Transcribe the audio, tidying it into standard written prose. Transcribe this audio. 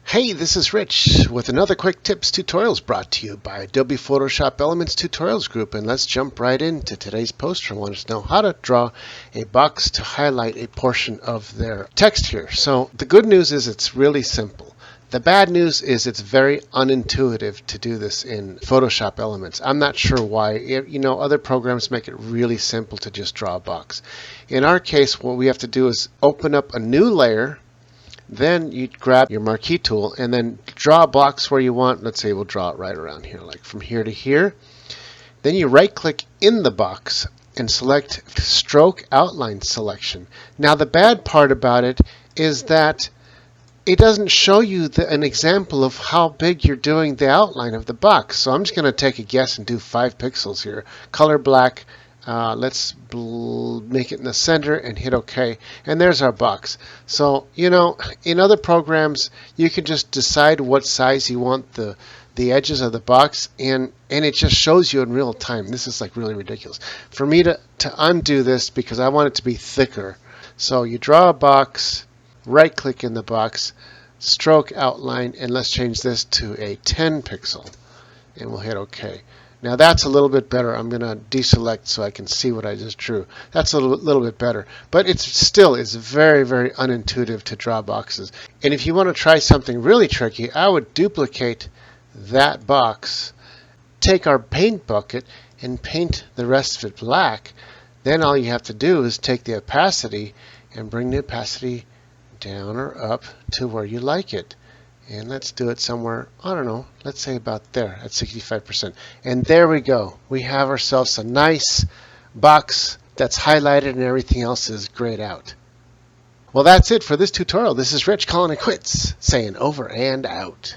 Hey, this is Rich with another quick tips tutorials brought to you by Adobe Photoshop Elements Tutorials Group, and let's jump right into today's poster. I want us to know how to draw a box to highlight a portion of their text here. So the good news is it's really simple. The bad news is it's very unintuitive to do this in Photoshop Elements. I'm not sure why. Other programs make it really simple to just draw a box. In our case, what we have to do is open up a new layer. Then you grab your marquee tool and then draw a box where you want. Let's say we'll draw it right around here, like from here to here. Then you right click in the box and select stroke outline selection. Now the bad part about it is that it doesn't show you an example of how big you're doing the outline of the box. So I'm just going to take a guess and do 5 pixels here. Color black. Let's make it in the center and hit OK. And there's our box. So, in other programs, you can just decide what size you want the edges of the box, and it just shows you in real time. This is like really ridiculous. For me to undo this because I want it to be thicker. So you draw a box, right click in the box, stroke outline, and let's change this to a 10 pixel. And we'll hit OK. Now that's a little bit better. I'm going to deselect so I can see what I just drew. That's a little bit better. But it's still very, very unintuitive to draw boxes. And if you want to try something really tricky, I would duplicate that box, take our paint bucket, and paint the rest of it black. Then all you have to do is take the opacity and bring the opacity down or up to where you like it. And let's do it somewhere, I don't know, let's say about there at 65%. And there we go. We have ourselves a nice box that's highlighted and everything else is grayed out. Well, that's it for this tutorial. This is Rich calling it quits, saying over and out.